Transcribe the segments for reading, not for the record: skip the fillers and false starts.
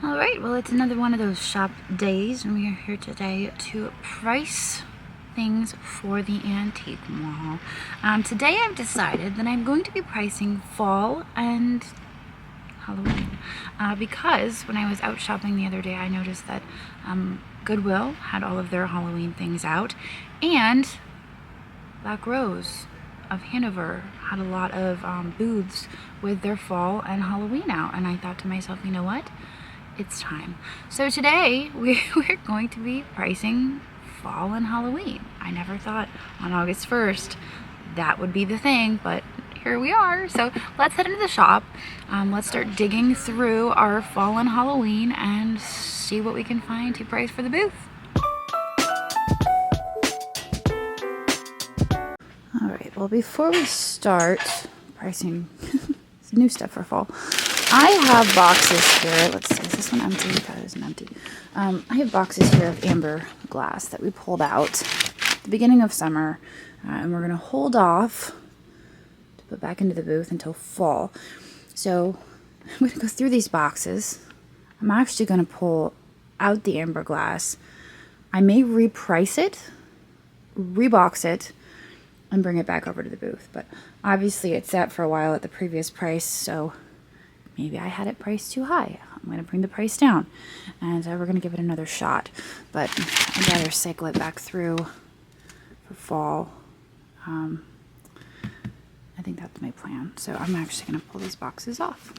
All right, well, it's another one of those shop days, and we are here today to price things for the antique mall. Today I've decided that I'm going to be pricing fall and Halloween because when I was out shopping the other day, I noticed that Goodwill had all of their Halloween things out, and Black Rose of Hanover had a lot of booths with their fall and Halloween out, and I thought to myself, you know what? It's time. So today we're going to be pricing fall and Halloween. I never thought on August 1st that would be the thing, but here we are. So let's head into the shop. Let's start digging through our fall and Halloween and see what we can find to price for the booth. All right, well, before we start pricing new stuff for fall, I have boxes here. Let's see, is this one empty? That isn't empty. I have boxes here of amber glass that we pulled out at the beginning of summer, and we're going to hold off to put back into the booth until fall. So I'm going to go through these boxes. I'm actually going to pull out the amber glass. I may reprice it, rebox it, and bring it back over to the booth. But obviously it sat for a while at the previous price, so maybe I had it priced too high. I'm going to bring the price down, and we're going to give it another shot. But I'd rather cycle it back through for fall. I think that's my plan. So I'm actually going to pull these boxes off.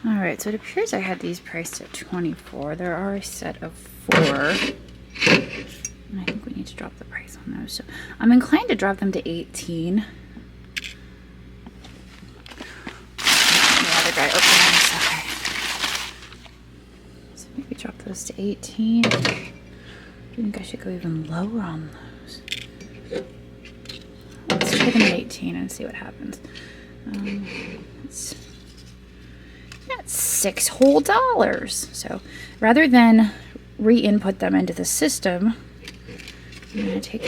Alright, so it appears I had these priced at $24. There are a set of 4. And I think we need to drop the price on those. So I'm inclined to drop them to $18. So maybe drop those to $18. I think I should go even lower on those. Let's try them at $18 and see what happens. That's $6 whole. So rather than re-input them into the system, I'm going to take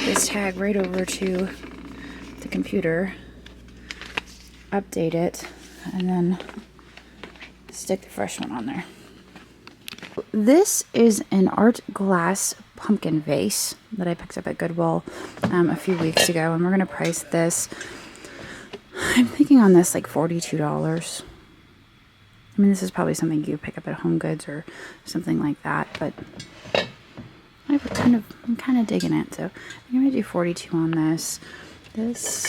this tag right over to the computer, update it, and then stick the fresh one on there. This is an art glass pumpkin vase that I picked up at Goodwill a few weeks ago, and we're going to price this. I'm thinking on this like $42. I mean, this is probably something you pick up at Home Goods or something like that, but I'm kind of digging it. So I'm going to do 42 on this. This,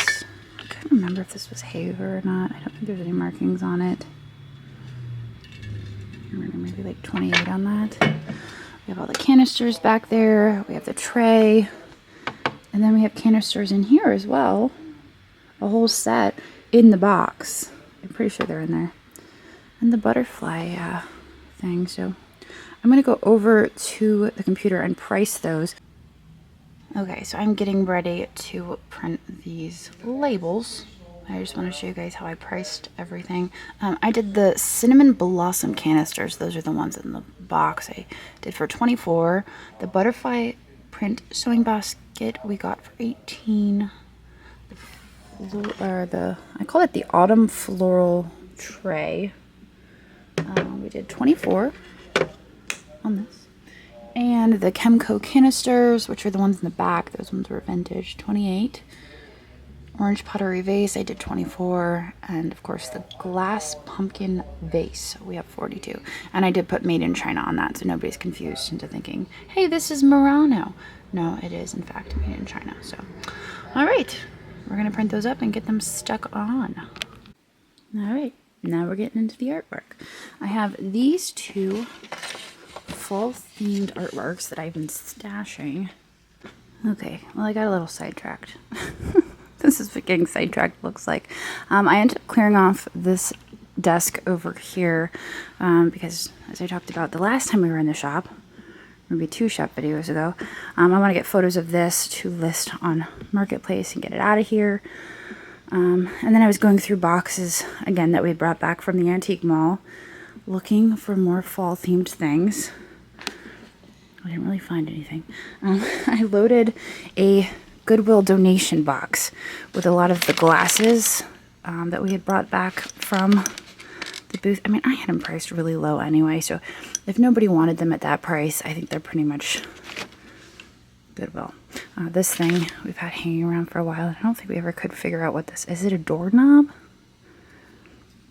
I can't remember if this was Haver or not. I don't think there's any markings on it. Maybe like 28 on that. We have all the canisters back there. We have the tray. And then we have canisters in here as well. A whole set in the box. I'm pretty sure they're in there. And the butterfly thing. So I'm going to go over to the computer and price those. Okay, so I'm getting ready to print these labels. I just want to show you guys how I priced everything. I did the cinnamon blossom canisters. Those are the ones in the box. I did for $24. The butterfly print sewing basket we got for $18. I call it the autumn floral tray. We did $24 on this. And the Chemco canisters, which are the ones in the back, those ones were vintage, $28. Orange pottery vase, I did $24. And of course the glass pumpkin vase, we have $42. And I did put made in China on that, so nobody's confused into thinking, hey, this is Murano. No, it is in fact made in China. So, all right, we're gonna print those up and get them stuck on. All right, now we're getting into the artwork. I have these two fall-themed artworks that I've been stashing. Okay, well, I got a little sidetracked. This is what getting sidetracked looks like. I ended up clearing off this desk over here because, as I talked about the last time we were in the shop, maybe 2 shop videos ago, I want to get photos of this to list on Marketplace and get it out of here. And then I was going through boxes, again, that we brought back from the antique mall, looking for more fall-themed things. I didn't really find anything. I loaded a Goodwill donation box with a lot of the glasses that we had brought back from the booth. I mean, I had them priced really low anyway, so if nobody wanted them at that price, I think they're pretty much Goodwill. This thing we've had hanging around for a while. I don't think we ever could figure out what this is. It a doorknob?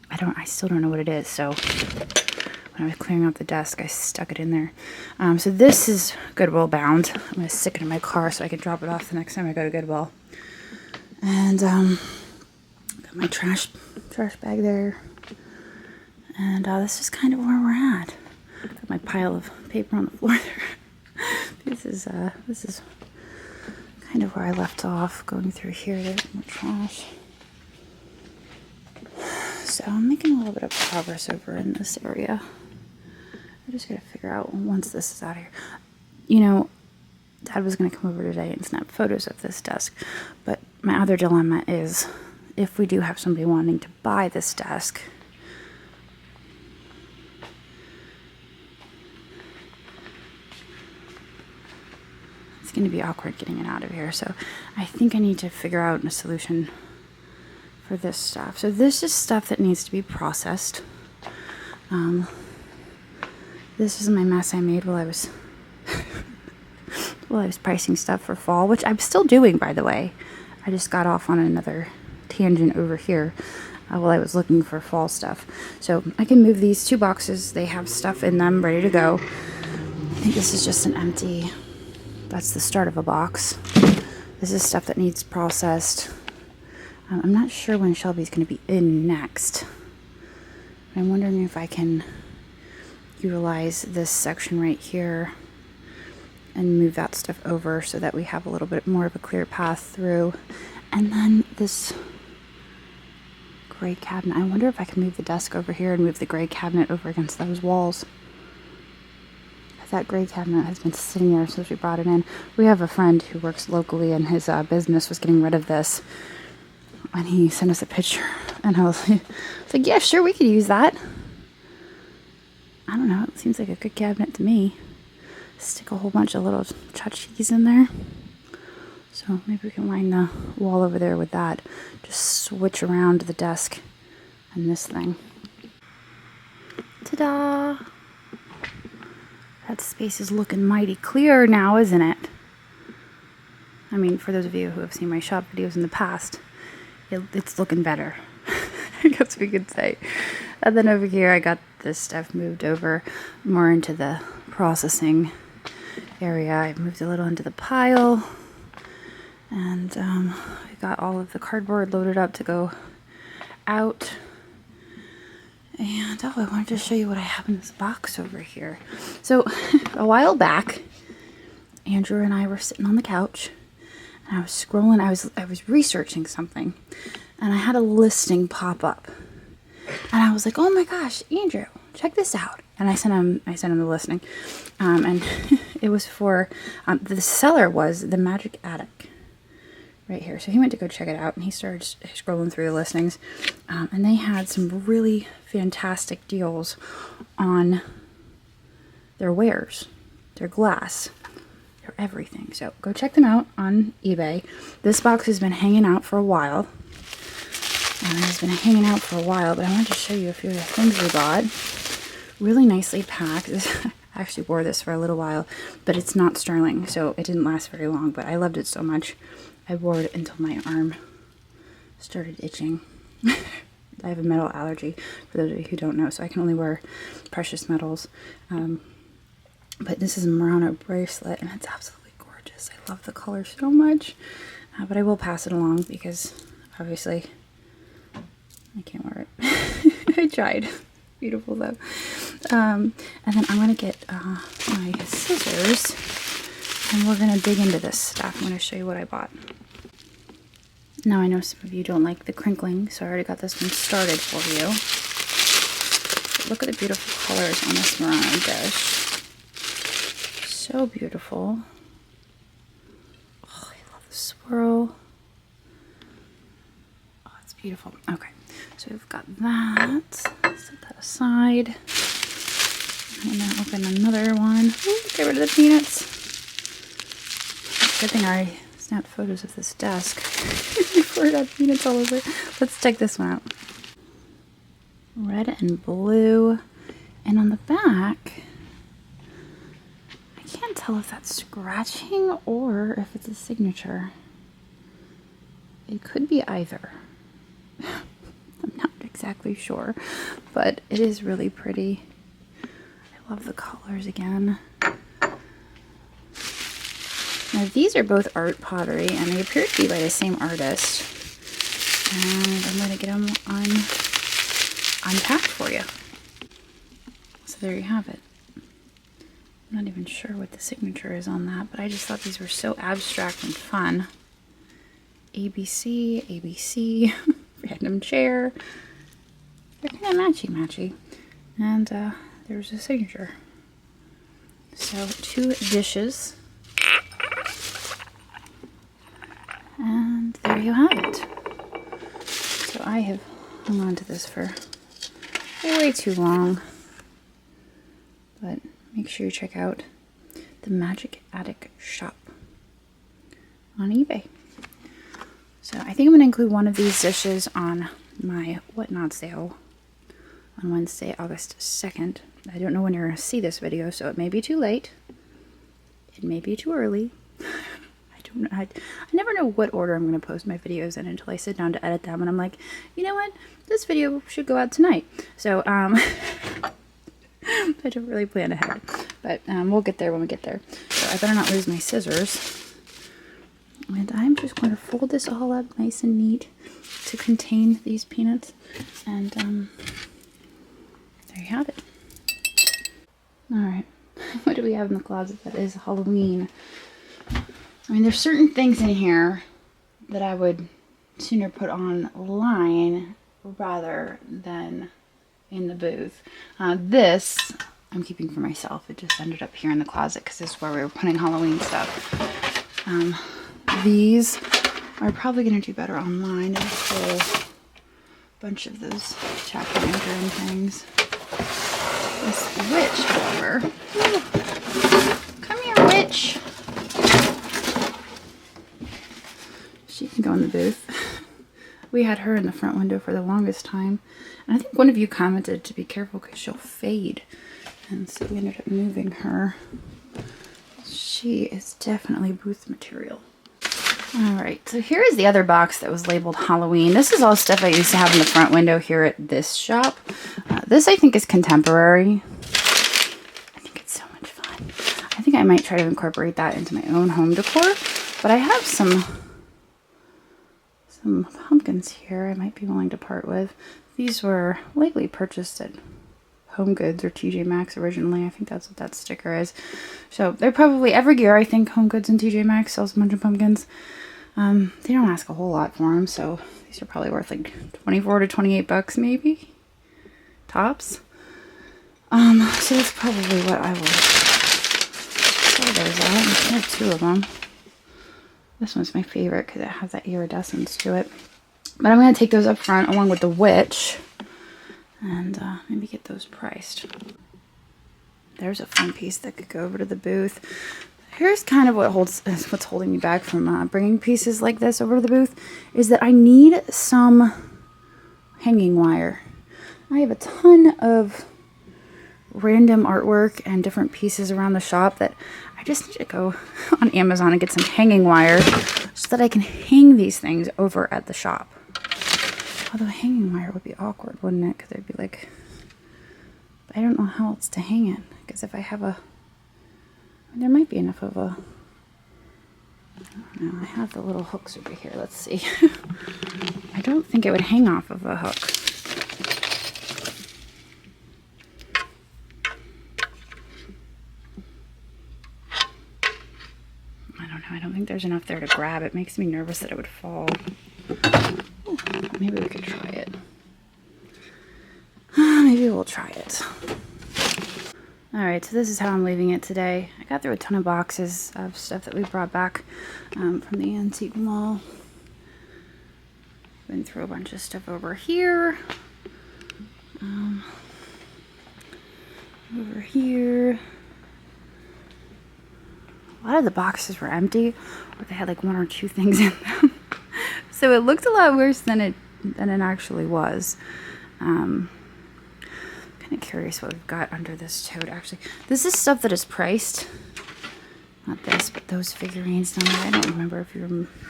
I still don't know what it is, so when I was clearing out the desk, I stuck it in there. So this is Goodwill bound. I'm going to stick it in my car so I can drop it off the next time I go to Goodwill. And got my trash bag there. And this is kind of where we're at. Got my pile of paper on the floor there. This is kind of where I left off, going through here. There's more trash. So I'm making a little bit of progress over in this area. I just gotta figure out once this is out of here. You know, Dad was gonna come over today and snap photos of this desk, but my other dilemma is if we do have somebody wanting to buy this desk, it's gonna be awkward getting it out of here. So I think I need to figure out a solution for this stuff. So this is stuff that needs to be processed. This is my mess I made while I was pricing stuff for fall, which I'm still doing, by the way. I just got off on another tangent over here while I was looking for fall stuff. So I can move these 2 boxes. They have stuff in them ready to go. I think this is just an empty, that's the start of a box. This is stuff that needs processed. I'm not sure when Shelby's going to be in next. I'm wondering if I can utilize this section right here and move that stuff over so that we have a little bit more of a clear path through. And then this gray cabinet. I wonder if I can move the desk over here and move the gray cabinet over against those walls. That gray cabinet has been sitting there since we brought it in. We have a friend who works locally and his business was getting rid of this. And he sent us a picture, and I was like, yeah, sure, we could use that. I don't know, it seems like a good cabinet to me. Stick a whole bunch of little tchotchkes in there. So maybe we can line the wall over there with that. Just switch around the desk and this thing. Ta-da! That space is looking mighty clear now, isn't it? I mean, for those of you who have seen my shop videos in the past, it's looking better, I guess we could say. And then over here I got this stuff moved over more into the processing area. I moved a little into the pile, and I got all of the cardboard loaded up to go out. And I wanted to show you what I have in this box over here. So a while back, Andrew and I were sitting on the couch, and I was scrolling. I was researching something, and I had a listing pop up, and I was like, "Oh my gosh, Andrew, check this out!" And I sent him the listing, and it was for the seller was the Magic Attic, right here. So he went to go check it out, and he started scrolling through the listings, and they had some really fantastic deals on their wares, their glass. They're everything. So go check them out on eBay. This box has been hanging out for a while. But I wanted to show you a few of the things we bought. Really nicely packed. I actually wore this for a little while, but it's not sterling, so it didn't last very long, but I loved it so much. I wore it until my arm started itching. I have a metal allergy, for those of you who don't know, so I can only wear precious metals. But this is a Murano bracelet, and it's absolutely gorgeous. I love the color so much. But I will pass it along because, obviously, I can't wear it. I tried. Beautiful, though. And then I'm going to get my scissors, and we're going to dig into this stuff. I'm going to show you what I bought. Now, I know some of you don't like the crinkling, so I already got this one started for you. But look at the beautiful colors on this Murano dish. So beautiful. Oh, I love the swirl. Oh, it's beautiful. Okay, so we've got that. Set that aside. I'm going to open another one. Ooh, get rid of the peanuts. Good thing I snapped photos of this desk before it had peanuts all over it. Let's check this one out. Red and blue. And on the back, I can't tell if that's scratching or if it's a signature. It could be either. I'm not exactly sure, but it is really pretty. I love the colors again. Now these are both art pottery, and they appear to be by the same artist. And I'm going to get them unpacked for you. So there you have it. I'm not even sure what the signature is on that, but I just thought these were so abstract and fun. ABC, ABC, random chair. They're kind of matchy-matchy. And there's a signature. So 2 dishes. And there you have it. So I have hung on to this for way too long. But make sure you check out the Magic Attic shop on eBay. So I think I'm going to include one of these dishes on my Whatnot sale on Wednesday, August 2nd. I don't know when you're going to see this video, so it may be too late. It may be too early. I never know what order I'm going to post my videos in until I sit down to edit them, and I'm like, you know what? This video should go out tonight. So, I don't really plan ahead, but we'll get there when we get there. So I better not lose my scissors. And I'm just going to fold this all up nice and neat to contain these peanuts. And there you have it. Alright, what do we have in the closet that is Halloween? I mean, there's certain things in here that I would sooner put online rather than in the booth. This I'm keeping for myself. It just ended up here in the closet because this is where we were putting Halloween stuff. These are probably going to do better online. There's a whole bunch of those jack-o'-lantern things. This witch, however. Ooh. Come here, witch! She can go in the booth. We had her in the front window for the longest time. And I think one of you commented to be careful because she'll fade. And so we ended up moving her. She is definitely booth material. Alright, so here is the other box that was labeled Halloween. This is all stuff I used to have in the front window here at this shop. This I think is contemporary. I think it's so much fun. I think I might try to incorporate that into my own home decor. But I have some pumpkins here I might be willing to part with. These were likely purchased at Home Goods or TJ Maxx originally. I think that's what that sticker is. So they're probably, every year I think Home Goods and TJ Maxx sells a bunch of pumpkins. They don't ask a whole lot for them, so these are probably worth like 24 to 28 bucks maybe. Tops. So that's probably what I will sell those at. I have 2 of them. This one's my favorite because it has that iridescence to it. But I'm going to take those up front along with the witch and maybe get those priced. There's a fun piece that could go over to the booth. Here's kind of what's holding me back from bringing pieces like this over to the booth is that I need some hanging wire. I have a ton of random artwork and different pieces around the shop that I just need to go on Amazon and get some hanging wire so that I can hang these things over at the shop. Although hanging wire would be awkward, wouldn't it? Because there'd be like, I don't know how else to hang it. Because if I have there might be enough of a, I don't know, I have the little hooks over here. Let's see. I don't think it would hang off of a hook. I don't think there's enough there to grab. It makes me nervous that it would fall. Ooh, maybe we could try it. Maybe we'll try it. Alright, so this is how I'm leaving it today. I got through a ton of boxes of stuff that we brought back from the antique mall. Been through a bunch of stuff over here. Over here. a lot of the boxes were empty, or they had like 1 or 2 things in them. So it looked a lot worse than it actually was. Kind of curious what we've got under this tote. Actually, this is stuff that is priced. Not this, but those figurines down there. I don't remember if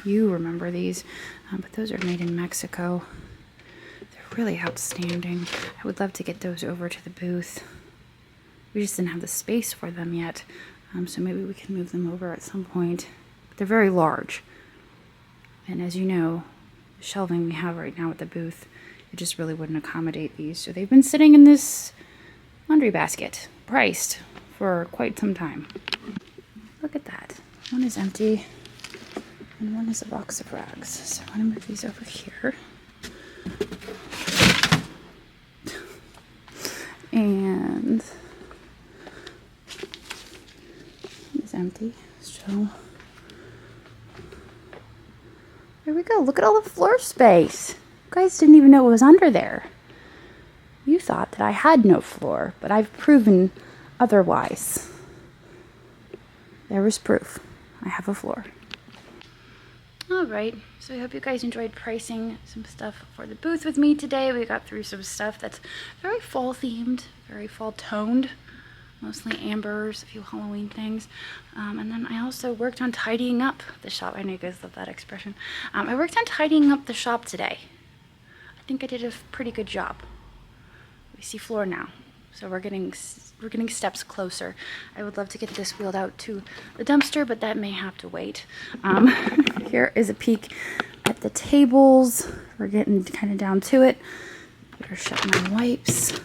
you remember these, but those are made in Mexico. They're really outstanding. I would love to get those over to the booth. We just didn't have the space for them yet, so maybe we can move them over at some point. But they're very large, and as you know, the shelving we have right now at the booth, it just really wouldn't accommodate these. So they've been sitting in this laundry basket, priced for quite some time. Look at that. One is empty, and one is a box of rags. So I'm going to move these over here. And it's empty. So there we go. Look at all the floor space. You guys didn't even know what was under there. You thought that I had no floor, but I've proven otherwise. There was proof. I have a floor. Alright, so I hope you guys enjoyed pricing some stuff for the booth with me today. We got through some stuff that's very fall themed, very fall toned. Mostly ambers, a few Halloween things. And then I also worked on tidying up the shop. I know you guys love that expression. I worked on tidying up the shop today. I think I did a pretty good job. We see floor now. So we're getting steps closer. I would love to get this wheeled out to the dumpster, but that may have to wait. Here is a peek at the tables. We're getting kind of down to it. Better shut my wipes.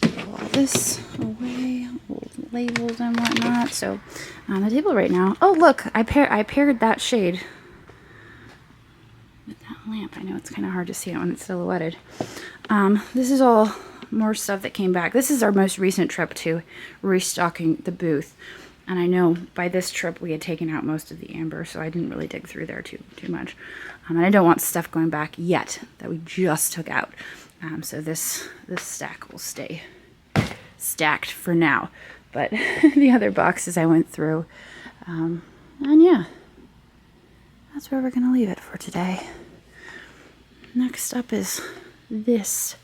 Pull all this away, old labels and whatnot. So on the table right now. Oh look, I paired that shade with that lamp. I know it's kind of hard to see it when it's silhouetted. This is all more stuff that came back. This is our most recent trip to restocking the booth. And I know by this trip we had taken out most of the amber, so I didn't really dig through there too much. And I don't want stuff going back yet that we just took out. So this stack will stay stacked for now. But the other boxes I went through. And yeah, that's where we're going to leave it for today. Next up is this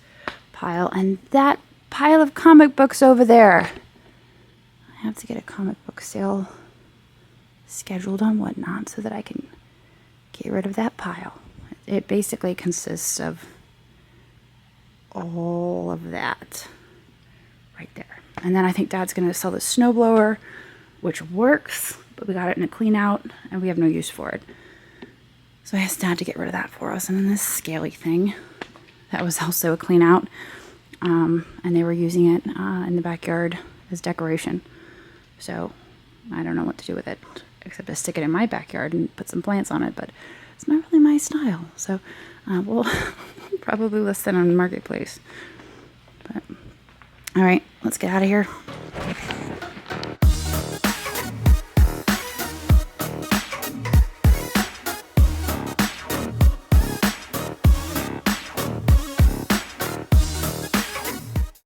pile, and that pile of comic books over there. I have to get a comic book sale scheduled on whatnot so that I can get rid of that pile. It basically consists of all of that right there. And then I think Dad's going to sell the snowblower, which works, but we got it in a clean out and we have no use for it. So I asked Dad to get rid of that for us. And then this scaly thing, that was also a clean out. And they were using it in the backyard as decoration. So I don't know what to do with it, except to stick it in my backyard and put some plants on it, but it's not really my style. So we'll probably list that on Marketplace. But all right, let's get out of here.